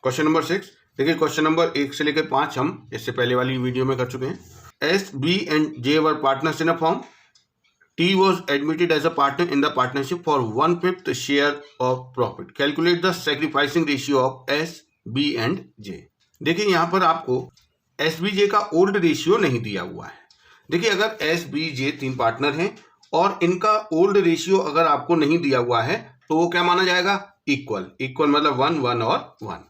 Question number 6 देखिए, question number 1 से लेकर 5 हम इससे पहले वाली वीडियो में कर चुके हैं। S, B and J were partners in a firm. T was admitted as a partner in the partnership for 1/5 share of profit. Calculate the sacrificing ratio of S, B and J. देखिए यहाँ पर आपको S B J का old ratio नहीं दिया हुआ है। देखिए, अगर एस बी जे 3 पार्टनर हैं और इनका ओल्ड रेशियो अगर आपको नहीं दिया हुआ है तो वो क्या माना जाएगा? इक्वल। इक्वल मतलब 1, 1 और 1।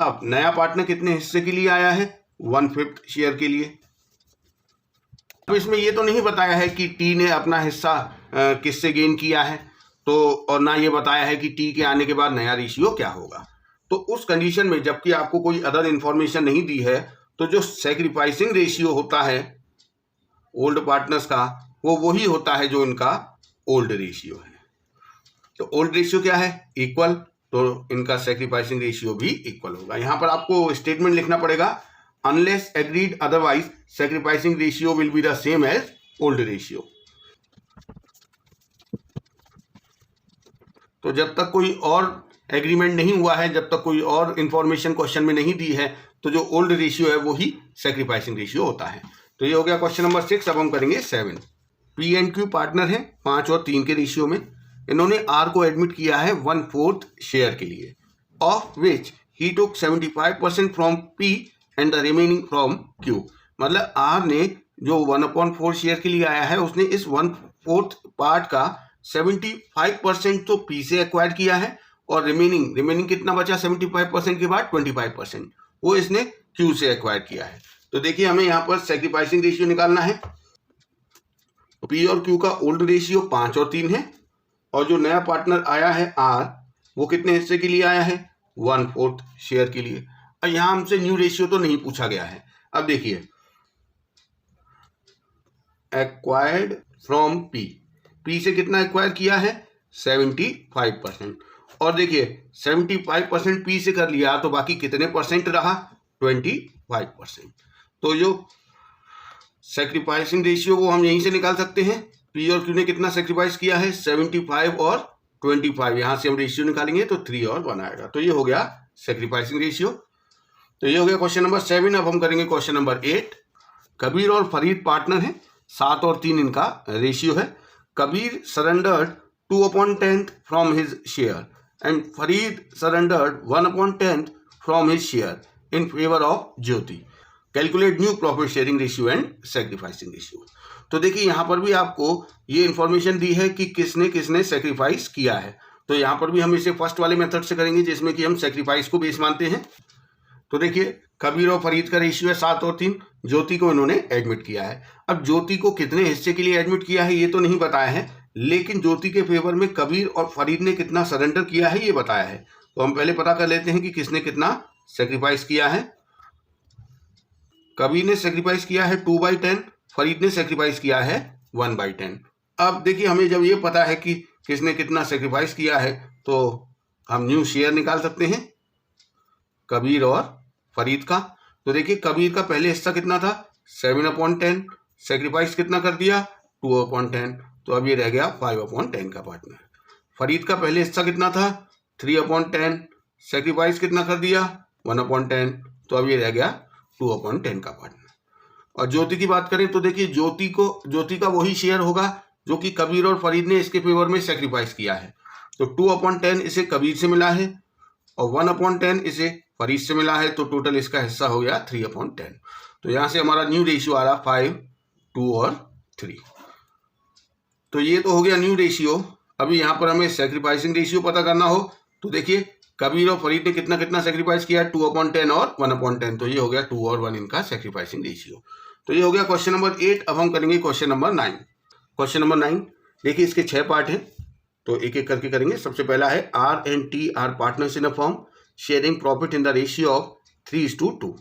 अब नया पार्टनर कितने हिस्से के लिए आया है? 1/5 शेयर के लिए। अब इसमें ये तो नहीं बताया है कि टी ने अपना हिस्सा किससे गेन किया है, तो और ना ये बताया है कि टी के आने के बाद नया रेशियो क्या होगा। तो उस कंडीशन में जबकि आपको कोई अदर इंफॉर्मेशन नहीं दी है, तो जो सैक्रिफाइसिंग रेशियो होता है ओल्ड पार्टनर्स का, वो वही होता है जो इनका ओल्ड रेशियो है। तो ओल्ड रेशियो क्या है? इक्वल। तो इनका सैक्रिफाइसिंग रेशियो भी इक्वल होगा। यहां पर आपको स्टेटमेंट लिखना पड़ेगा, unless agreed otherwise sacrificing ratio will be the same as old ratio. तो जब तक कोई और एग्रीमेंट नहीं हुआ है, जब तक कोई और इंफॉर्मेशन क्वेश्चन में नहीं दी है, तो जो ओल्ड रेशियो है वो ही सैक्रिफाइसिंग रेशियो होता है। तो ये हो गया क्वेश्चन नंबर 6। अब हम करेंगे 7। पी एंड क्यू पार्टनर है 5 और 3 के रेशियो में। इन्होंने आर को एडमिट किया है 1/4 शेयर के लिए, of which he took 75% from P and the remaining from Q. मतलब आर ने जो 1/4 शेयर के लिए आया है, उसने इस 1/4 पार्ट का 75% तो पी से एक्वायर किया है और रिमेनिंग कितना बचा 75% के बाद? 25% वो इसने क्यू से एक्वायर किया है। तो देखिए, हमें यहाँ पर सैक्रिफाइसिंग रेशियो निकालना है। पी और क्यू का ओल्ड रेशियो 5 और 3 है, और जो नया पार्टनर आया है आर, वो कितने हिस्से के लिए आया है? 1/4 शेयर के लिए। और यहां हमसे न्यू रेशियो तो नहीं पूछा गया है। अब देखिए, एक्वायर्ड फ्रॉम पी, पी से कितना एक्वायर किया है? 75%। और देखिए 75% पी से कर लिया तो बाकी कितने परसेंट रहा? 25%। तो जो सैक्रिफाइसिंग रेशियो वो हम यहीं से निकाल सकते हैं। पी और क्यू ने कितना सेक्रीफाइस किया है? 75 और 25। यहां से हम रेशियो निकालेंगे तो 3 और 1 आएगा। तो ये हो गया सेक्रीफाइसिंग रेशियो। तो ये हो गया क्वेश्चन नंबर 7। अब हम करेंगे क्वेश्चन नंबर 8। कबीर और फरीद पार्टनर है, 7 और 3 इनका रेशियो है। Kabir surrendered 2/10 from his share and Farid surrendered 1/10 from his share in favour of Jyoti. Calculate new profit sharing ratio and sacrificing ratio. तो देखिए, यहां पर भी आपको ये इंफॉर्मेशन दी है कि किसने किसने सैक्रिफाइस किया है। तो यहां पर भी हम इसे फर्स्ट वाले मेथड से करेंगे जिसमें कि हम सैक्रिफाइस को बेस मानते हैं। तो देखिए, कबीर और फरीद का रेशियो है 7 और 3। ज्योति को इन्होंने एडमिट किया है। अब ज्योति को कितने हिस्से के लिए एडमिट किया है ये तो नहीं बताया है, लेकिन ज्योति के फेवर में कबीर और फरीद ने कितना सरेंडर किया है ये बताया है। तो हम पहले पता कर लेते हैं कि किसने कितना सैक्रिफाइस किया है। कबीर ने सैक्रिफाइस किया है 2/10, फरीद ने सैक्रिफाइस किया है 1/10। अब देखिए, हमें जब ये पता है कि किसने कितना सैक्रिफाइस किया है तो हम न्यू शेयर निकाल सकते हैं कबीर और फरीद का। तो देखिए, कबीर का पहले हिस्सा कितना था? 7/10। सैक्रिफाइस कितना कर दिया? 2/10। तो अब ये रह गया 5/10 का पार्टनर। फरीद का पहले हिस्सा कितना था? 3/10। सैक्रिफाइस कितना कर दिया? 1/10। तो अब ये रह गया 2/10 का पार्टनर। और ज्योति की बात करें तो देखिए, ज्योति का वही शेयर होगा जो कि कबीर और फरीद ने इसके फेवर में सैक्रिफाइस किया है। तो 2/10 इसे कबीर से मिला है और 1/10 इसे फरीद से मिला है। तो टोटल इसका हिस्सा हो गया 3/10। तो यहां से हमारा न्यू रेशियो आ रहा 5, 2 और 3। तो ये तो हो गया न्यू रेशियो। अभी यहाँ पर हमें सैक्रिफाइसिंग रेशियो पता करना हो तो देखिए, कबीर और फरीद ने कितना कितना सैक्रिफाइस किया? 2/10 और 1/10। तो ये हो गया 2 और 1 इनका सैक्रिफाइसिंग रेशियो। तो ये हो गया क्वेश्चन नंबर 8। अब हम करेंगे क्वेश्चन नंबर 9। क्वेश्चन नंबर 9 देखिए, इसके 6 पार्ट हैं, तो एक एक करके करेंगे। सबसे पहला है R and T R partners in a firm sharing profit in the ratio of 3:2।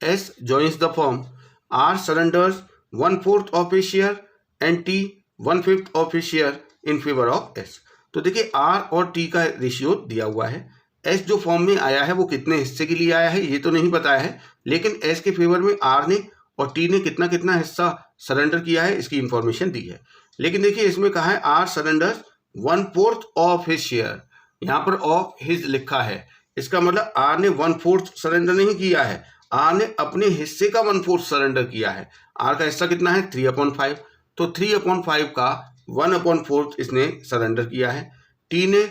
S joins the firm, R surrenders 1/4 of his share and T 1/5 of his share in favour of S. तो देखिए, are और T का ratio दिया हुआ है। S जो form में आया है वो कितने हिस्से के लिए आया है ये तो नहीं बताया है, लेकिन एस के फेवर में आर ने और टी ने कितना कितना हिस्सा सरेंडर किया है इसकी इंफॉर्मेशन दी है। लेकिन देखिए, इसमें कहा है R surrenders 1/4 of his share. यहाँ पर ऑफ हिज लिखा है, इसका मतलब आर ने 1/4 सरेंडर नहीं किया है, आर ने अपने हिस्से का 1/4 सरेंडर किया है। आर का हिस्सा कितना है 3/5, तो 3/5 का 1/4 इसने सरेंडर किया है। टी ने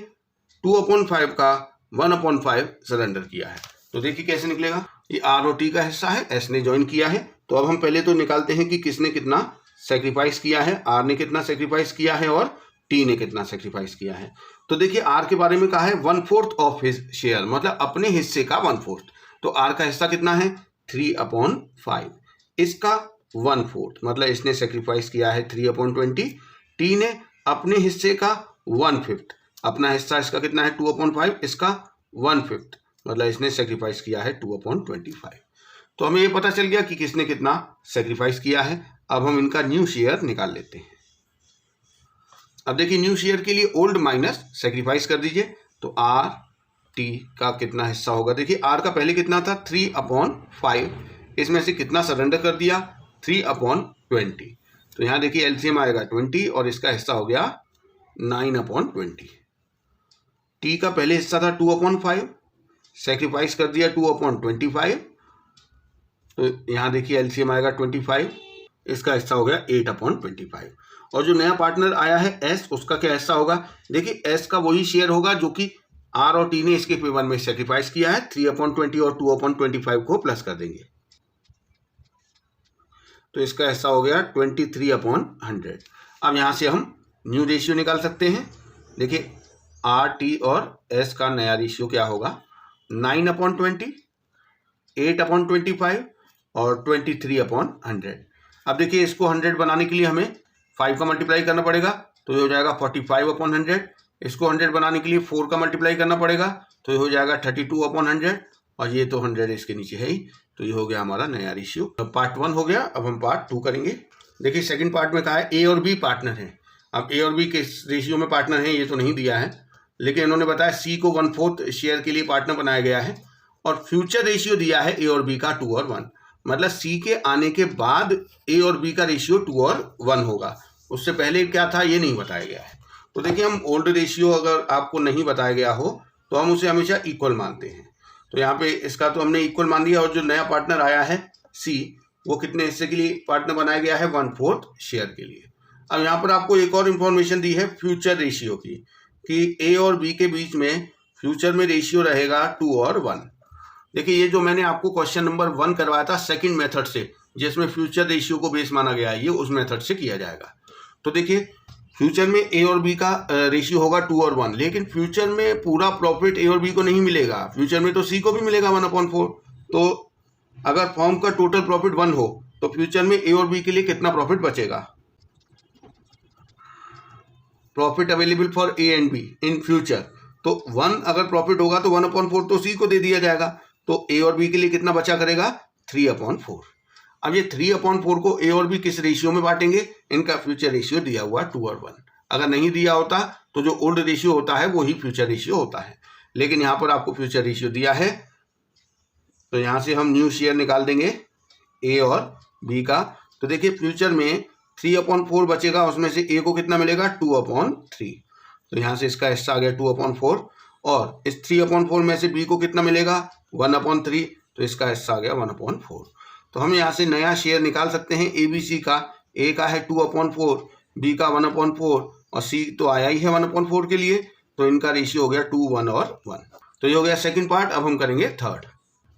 2/5 का 1/5 सरेंडर किया है। तो देखिए कैसे निकलेगा, ये आर और टी का हिस्सा है, एस ने ज्वाइन किया है। तो अब हम पहले तो निकालते हैं कि किसने कितना सेक्रीफाइस किया है, आर ने कितना सेक्रीफाइस किया है और टी ने कितना सेक्रीफाइस किया है। तो देखिए आर के बारे में कहा है 1/4 ऑफ हिज शेयर, मतलब अपने हिस्से का 1/4। तो आर का हिस्सा कितना है 3/5, इसका 1/4 मतलब इसने सेक्रीफाइस किया है 3/20। टी ने अपने हिस्से का 1/5, अपना हिस्सा इसका कितना है 2/5, इसका 1/5 मतलब इसने सेक्रीफाइस किया है 2/25। तो हमें ये पता चल गया कि किसने कितना सेक्रीफाइस किया है। अब हम इनका न्यू शेयर निकाल लेते हैं। अब देखिए न्यू शेयर के लिए ओल्ड माइनस सेक्रीफाइस कर दीजिए, तो आर टी का कितना हिस्सा होगा। देखिए आर का पहले कितना था 3/5, इसमें से कितना सरेंडर कर दिया 3/20। तो यहाँ देखिए एलसीएम आएगा 20 और इसका हिस्सा हो गया 9/20। टी का पहले हिस्सा था 2/5, सेक्रीफाइस कर दिया 2/25, तो यहाँ देखिए एलसीएम आएगा 25, इसका हिस्सा हो गया 8/25। और जो नया पार्टनर आया है एस, उसका क्या हिस्सा होगा। देखिए एस का वही शेयर होगा जो कि आर और टी ने इसके फेवर में सेक्रीफाइस किया है, 3/20 और 2/25 को प्लस कर देंगे, तो इसका हिस्सा हो गया 23/100। अब यहाँ से हम न्यू रेशियो निकाल सकते हैं। देखिए आर टी और एस का नया रेशियो क्या होगा 9/20, 8/25 और 23/100। अब देखिए इसको 100 बनाने के लिए हमें 5 का मल्टीप्लाई करना पड़ेगा, तो ये हो जाएगा 45/100। इसको 100 बनाने के लिए 4 का मल्टीप्लाई करना पड़ेगा, तो ये हो जाएगा 32/100, और ये तो 100 इसके नीचे है ही। तो ये हो गया हमारा नया रेशियो। पार्ट 1 हो गया। अब हम पार्ट 2 करेंगे। देखिए सेकंड पार्ट में कहा है ए और बी पार्टनर हैं। अब ए और बी किस रेशियो में पार्टनर हैं ये तो नहीं दिया है, लेकिन इन्होंने बताया सी को 1/4 शेयर के लिए पार्टनर बनाया गया है, और फ्यूचर रेशियो दिया है ए और बी का 2 और 1, मतलब सी के आने के बाद ए और बी का रेशियो 2 और 1 होगा। उससे पहले क्या था ये नहीं बताया गया है। तो देखिए हम ओल्ड रेशियो अगर आपको नहीं बताया गया हो तो हम उसे हमेशा इक्वल मानते हैं। तो यहाँ पे इसका तो हमने इक्वल मान लिया, और जो नया पार्टनर आया है सी, वो कितने हिस्से के लिए पार्टनर बनाया गया है 1/4 शेयर के लिए। अब यहाँ पर आपको एक और इन्फॉर्मेशन दी है फ्यूचर रेशियो की, कि ए और बी के बीच में फ्यूचर में रेशियो रहेगा 2 और 1। देखिए ये जो मैंने आपको क्वेश्चन नंबर 1 करवाया था सेकंड मेथड से, जिसमें फ्यूचर रेशियो को बेस माना गया है, ये उस मेथड से किया जाएगा। तो देखिए फ्यूचर में ए और बी का रेशियो होगा 2 और 1, लेकिन फ्यूचर में पूरा प्रॉफिट ए और बी को नहीं मिलेगा, फ्यूचर में तो सी को भी मिलेगा 1/4। तो अगर फर्म का टोटल प्रॉफिट 1 हो तो फ्यूचर में ए और बी के लिए कितना प्रॉफिट बचेगा। Profit available for A and be in future, तो 1 अगर प्रॉफिट होगा तो 1/4 तो सी को दे दिया जाएगा, तो ए और बी के लिए कितना बचा करेगा 3/4। अब ये 3/4 को ए और बी किस रेशियो में बांटेंगे, इनका फ्यूचर रेशियो दिया हुआ 2 और 1। अगर नहीं दिया होता तो जो ओल्ड रेशियो होता है वो ही फ्यूचर रेशियो होता है, लेकिन यहाँ पर आपको फ्यूचर रेशियो दिया है, तो यहाँ से हम न्यू शेयर निकाल देंगे ए और बी का। तो देखिए फ्यूचर में 3/4 बचेगा, उसमें से ए को कितना मिलेगा 2/3, तो यहाँ से इसका हिस्सा आ गया 2/4, और इस 3/4 में से बी को कितना मिलेगा 1/3, तो इसका हिस्सा आ गया 1/4। तो हम यहाँ से नया शेयर निकाल सकते हैं ए बी सी का। ए का है 2/4, बी का 1/4, और सी तो आया ही है 1/4 के लिए, तो इनका रेशियो हो गया 2, 1 और 1। तो ये हो गया सेकंड पार्ट। अब हम करेंगे थर्ड।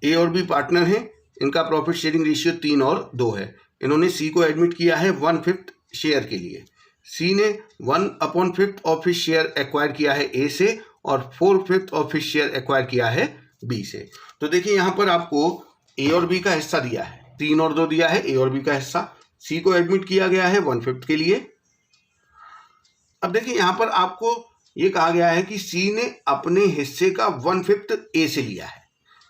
ए और बी पार्टनर हैं, इनका प्रॉफिट शेयरिंग रेशियो 3 और 2 है। इन्होंने सी को एडमिट किया है 1/5 शेयर के लिए। सी ने 1/5 ऑफ हिज शेयर एक्वायर किया है ए से, और 4/5 ऑफ हिज शेयर एक्वायर किया है बी से। तो देखिए यहाँ पर आपको ए और बी का हिस्सा दिया है, 3 और 2 दिया है ए और बी का हिस्सा। सी को एडमिट किया गया है 1/5 के लिए। अब देखिए यहाँ पर आपको ये कहा गया है कि सी ने अपने हिस्से का 1/5 ए से लिया है।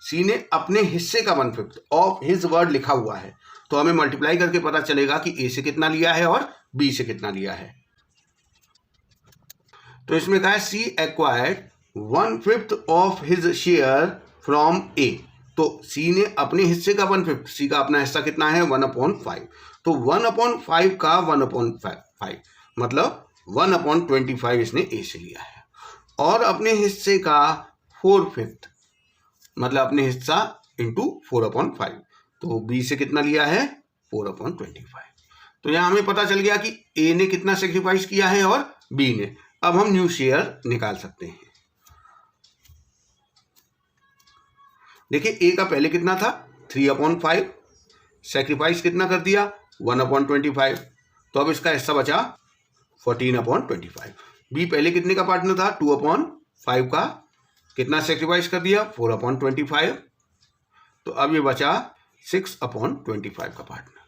सी ने अपने हिस्से का 1/5 ऑफ हिज वर्ड लिखा हुआ है, तो हमें मल्टीप्लाई करके पता चलेगा कि ए से कितना लिया है और बी से कितना लिया है। तो इसमें कहा है C acquired 1/5 of his share from A. तो सी ने अपने हिस्से का 1/5, सी का अपना हिस्सा कितना है 1/5, तो 1/5 का 1/5 मतलब 1/25 इसने ए से लिया है, और अपने हिस्से का 4/5 मतलब अपने हिस्सा इंटू 4/5, तो बी से कितना लिया है 4/25। तो यहाँ हमें पता चल गया कि ए ने कितना सेक्रीफाइस किया है और बी ने। अब हम न्यू शेयर निकाल सकते हैं। देखिए ए का पहले कितना था 3/5, सेक्रीफाइस कितना कर दिया 1/25, तो अब इसका हिस्सा बचा 14/25। बी पहले कितने का पार्टनर था 2/5 का, कितना सेक्रीफाइस कर दिया 4/25, तो अब ये बचा 6/25 का पार्टनर।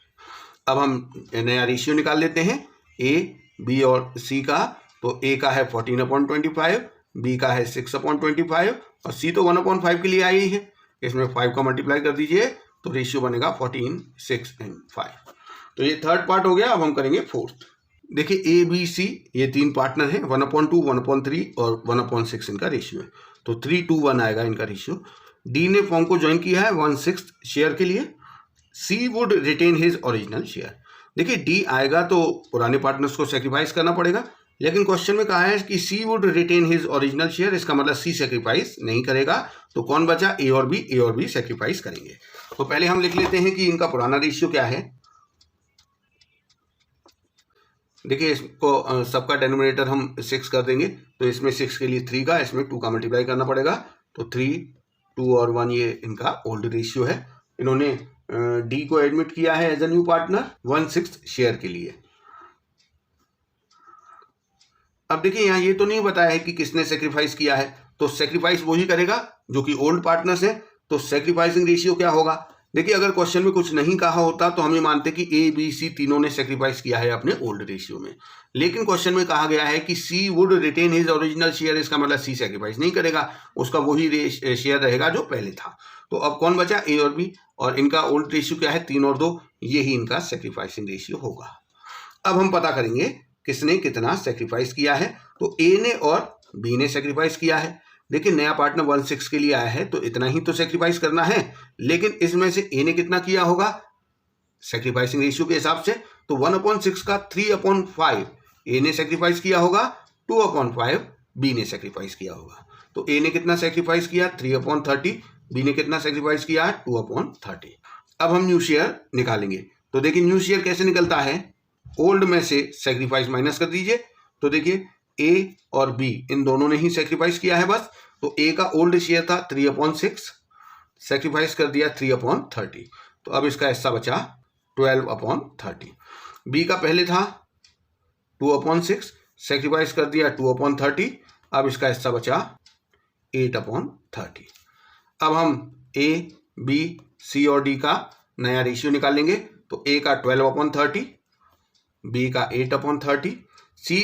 अब हम नया रेशियो निकाल लेते हैं ए बी और सी का। तो ए का है 14/25, बी का है 6/25 और सी तो 1/5 के लिए आई है, इसमें 5 का मल्टीप्लाई कर दीजिए तो रेशियो बनेगा 14, 6 एंड 5। तो ये थर्ड पार्ट हो गया। अब हम करेंगे फोर्थ। देखिए ए बी सी ये तीन पार्टनर हैं, 1/2, 1/3 और 1/6 इनका रेशियो है, तो 3:1 आएगा इनका रेशियो। डी ने फॉर्म को ज्वाइन किया है 1/6 शेयर के लिए। C would retain his original share. देखिए डी आएगा तो पुराने पार्टनर्स को सेक्रीफाइस करना पड़ेगा, लेकिन क्वेश्चन में कहा है कि C would retain his original share, इसका मतलब सी सेक्रीफाइस नहीं करेगा। तो कौन बचा ए और बी सेक्रीफाइस करेंगे। तो पहले हम लिख लेते हैं कि इनका पुराना रेशियो क्या है। देखिए इसको सबका डेनोमिनेटर हम 6 कर देंगे, तो इसमें 6 के लिए 3 का, इसमें 2 का मल्टीप्लाई करना पड़ेगा, तो 3, 2 और 1 ये इनका ओल्ड रेशियो है। इन्होंने डी को एडमिट किया है as a new partner 1/6 share के लिए। अब देखिए यहाँ ये तो नहीं बताया है कि किसने सेक्रीफाइस किया है, तो सेक्रीफाइस वही करेगा जो कि ओल्ड पार्टनर्स है। तो सेक्रीफाइसिंग रेशियो क्या होगा। देखिए अगर क्वेश्चन में कुछ नहीं कहा होता तो हम ये मानते कि ए बी सी तीनों ने सेक्रीफाइस किया है अपने ओल्ड रेशियो में, लेकिन क्वेश्चन में कहा गया है कि C would retain his original share, इसका मतलब सी सेक्रीफाइस नहीं करेगा, उसका वही शेयर रहेगा जो पहले था। तो अब कौन बचा ए और बी, और इनका ओल्ड रेशियो क्या है 3 और 2, यही इनका सेक्रीफाइसिंग रेशियो होगा। अब हम पता करेंगे किसने कितना सेक्रीफाइस किया है। तो ए ने और बी ने सेक्रीफाइस किया है। देखिए नया पार्टनर 1/6 के लिए आया है तो इतना ही तो सेक्रीफाइस करना है, लेकिन इसमें से ए ने कितना किया होगा सेक्रीफाइसिंग रेशियो के हिसाब से, तो 1/6 का 3/5 ए ने सेक्रीफाइस किया होगा, 2/5 बी ने सेक्रीफाइस किया होगा। तो ए ने कितना सेक्रीफाइस किया 3/30, बी ने कितना सेक्रीफाइस किया 2/30। अब हम न्यू शेयर निकालेंगे। तो देखिए न्यू शेयर कैसे निकलता है, ओल्ड में से सेक्रीफाइस माइनस कर दीजिए। तो देखिए ए और बी इन दोनों ने ही सेक्रीफाइस किया है बस, तो ए का ओल्ड शेयर था 3/6, सेक्रीफाइस कर दिया 3/30, तो अब इसका हिस्सा बचा 12/30। बी का पहले था 2/6, सेक्रीफाइस कर दिया 2/30, अब इसका हिस्सा बचा 8/30। अब हम ए बी सी और डी का नया रेशियो निकालेंगे। तो ए का 12/30, बी का 8/30, सी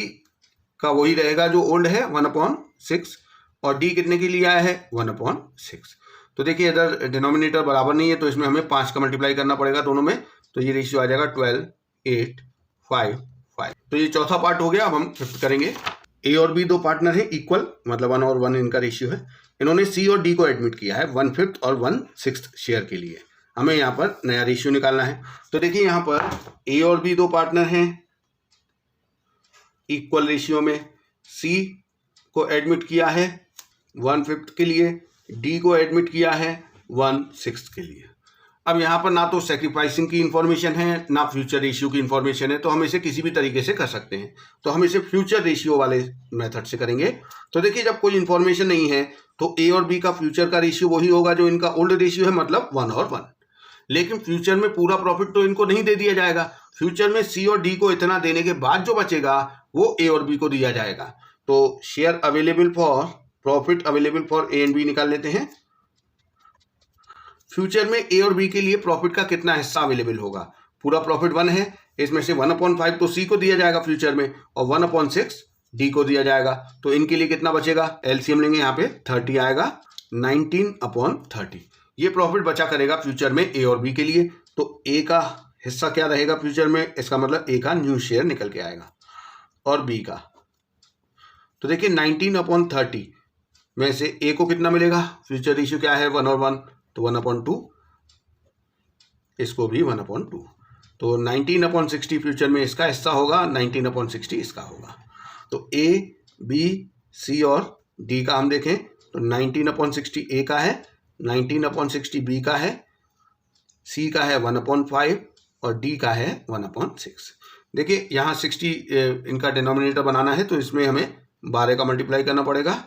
का वही रहेगा जो ओल्ड है 1/6, और डी कितने के लिए आया है 1/6। तो देखिए इधर डिनोमिनेटर बराबर नहीं है तो इसमें हमें 5 का मल्टीप्लाई करना पड़ेगा दोनों में, तो ये रेशियो आ जाएगा 12, 8, 5, 5। तो ये चौथा पार्ट हो गया। अब हम फिफ्थ करेंगे। ए और बी दो पार्टनर है इक्वल, मतलब 1 और 1 इनका रेशियो है। इन्होंने सी और डी को एडमिट किया है 1/5 और 1/6 शेयर के लिए। हमें यहाँ पर नया रेशियो निकालना है। तो देखिए यहाँ पर ए और बी दो पार्टनर हैं इक्वल रेशियो में। सी को एडमिट किया है 1/5 के लिए, डी को एडमिट किया है 1/6 के लिए। अब यहाँ पर ना तो सेक्रीफाइसिंग की इंफॉर्मेशन है ना फ्यूचर रेशियो की इंफॉर्मेशन है, तो हम इसे किसी भी तरीके से कर सकते हैं। तो हम इसे फ्यूचर रेशियो वाले मेथड से करेंगे। तो देखिए जब कोई इंफॉर्मेशन नहीं है तो ए और बी का फ्यूचर का रेशियो वही होगा जो इनका ओल्ड रेशियो है, मतलब 1 और 1। लेकिन फ्यूचर में पूरा प्रॉफिट तो इनको नहीं दे दिया जाएगा। फ्यूचर में सी और डी को इतना देने के बाद जो बचेगा वो ए और बी को दिया जाएगा। तो share available for profit available for A and B निकाल लेते हैं। फ्यूचर में ए और बी के लिए प्रॉफिट का कितना हिस्सा अवेलेबल होगा। पूरा प्रॉफिट 1 है, इसमें से 1/5 तो सी को दिया जाएगा फ्यूचर में, और 1/6 डी को दिया जाएगा। तो इनके लिए कितना बचेगा, एलसीएम लेंगे यहाँ पे 30 आएगा, 19/30। ये प्रॉफिट बचा करेगा फ्यूचर में ए और बी के लिए। तो ए का हिस्सा क्या रहेगा फ्यूचर में, इसका मतलब ए का न्यू शेयर निकल के आएगा, और बी का। तो देखिए 19/30 में से ए को कितना मिलेगा, फ्यूचर रेशियो क्या है 1 और 1, तो 1/2, इसको भी 1/2। तो 19/60 फ्यूचर में इसका हिस्सा होगा, 19/60 इसका होगा। तो ए, बी, सी और डी का हम देखें तो 19/60 ए का है, 19/60 बी का है, सी का है 1/5 और डी का है 1/6। देखिए यहाँ 60 इनका डिनोमिनेटर बनाना है, तो इसमें हमें 12 का मल्टीप्लाई करना पड़ेगा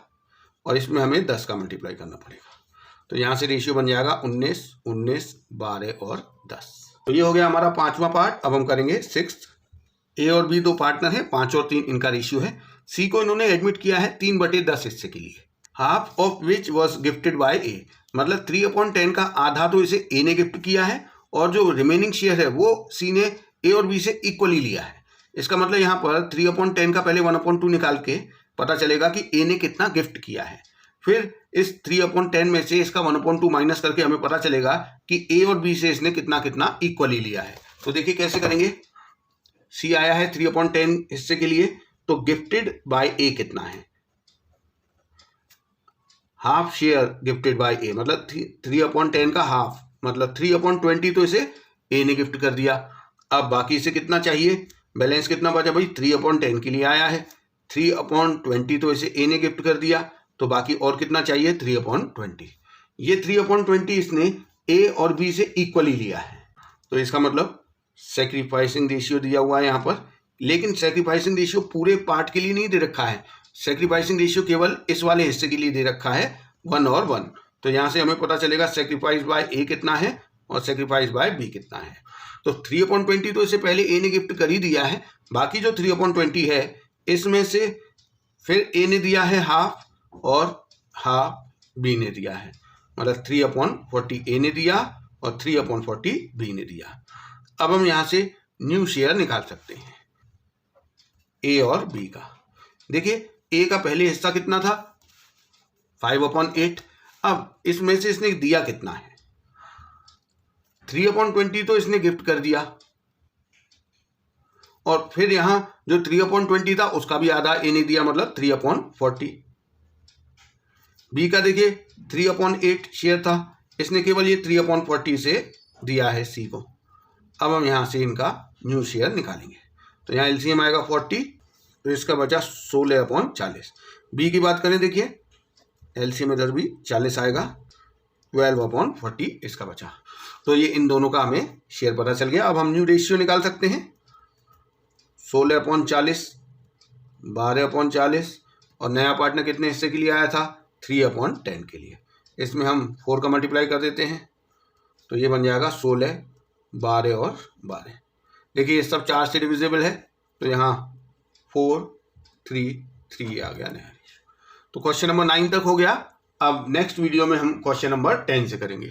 और इसमें हमें 10 का मल्टीप्लाई करना पड़ेगा। तो यहाँ से रेशियो बन जाएगा 19, 19, 12 और 10। तो ये हो गया हमारा 5वां पार्ट। अब हम करेंगे 6th। ए और बी दो पार्टनर है, 5 और 3 इनका रेशियो है। सी को इन्होंने एडमिट किया है 3/10 हिस्से के लिए, half of which was gifted by A. मतलब 3/10 का आधा तो इसे ए ने गिफ्ट किया है और जो रिमेनिंग शेयर है वो सी ने ए और बी से इक्वली लिया है। इसका मतलब यहाँ पर 3/10 का पहले 1/2 निकाल के पता चलेगा कि ए ने कितना गिफ्ट किया है। फिर इस 3/10 में से इसका 1/2 माइनस करके हमें पता चलेगा कि ए और बी से इसने कितना कितना इक्वली लिया है। तो देखिए कैसे करेंगे। सी आया है 3/10 हिस्से के लिए, तो गिफ्टेड बाय ए कितना है, half share gifted by A, मतलब 3/10 का हाफ, मतलब 3/20 तो इसे ए ने गिफ्ट कर दिया। अब बाकी इसे कितना चाहिए, बैलेंस कितना बचा भाई, 3/10 के लिए आया है, 3/20 तो इसे ए ने गिफ्ट कर दिया, तो बाकी और कितना चाहिए 3/20। ये 3/20 इसने ए और बी से इक्वली लिया है, तो इसका मतलब सेक्रीफाइसिंग रेशियो दिया हुआ है यहाँ पर। लेकिन सेक्रीफाइसिंग रेशियो पूरे पार्ट के लिए नहीं दे रखा है, सेक्रीफाइसिंग रेशियो केवल इस वाले हिस्से के लिए दे रखा है 1 और 1। तो यहाँ से हमें पता चलेगा सेक्रीफाइस बाय ए कितना है और सेक्रीफाइस बाय बी कितना है। तो 3/20 तो इसे पहले ए ने गिफ्ट कर ही दिया है, बाकी जो 3/20 है इसमें से फिर ए ने दिया है हाफ और हाफ बी ने दिया है, मतलब 3/40 ए ने दिया और 3/40 बी ने दिया। अब हम यहाँ से न्यू शेयर निकाल सकते हैं ए और बी का। देखिए ए का पहले हिस्सा कितना था 5/8। अब इसमें से इसने दिया कितना है, 3/20 तो इसने गिफ्ट कर दिया और फिर यहां जो 3/20 था उसका भी आधा ए ने दिया, मतलब 3/40। बी का देखिए 3/8 शेयर था, इसने केवल ये 3/40 से दिया है सी को। अब हम यहां से इनका न्यू शेयर निकालेंगे, तो यहाँ एलसीएम आएगा 40, तो इसका बचा 16/40। बी की बात करें, देखिए एलसीएम इधर भी 40 आएगा, 12/40 इसका बचा। तो ये इन दोनों का हमें शेयर पता चल गया। अब हम न्यू रेशियो निकाल सकते हैं, 16/40, 12/40 और नया पार्टनर कितने हिस्से के लिए आया था 3/10 के लिए। इसमें हम 4 का मल्टीप्लाई कर देते हैं, तो ये बन जाएगा 16, 12 और 12। देखिए ये सब 4 से डिविजिबल है, तो यहाँ 4, 3, 3 आ गया नया। तो क्वेश्चन नंबर 9 तक हो गया। अब नेक्स्ट वीडियो में हम क्वेश्चन नंबर 10 से करेंगे।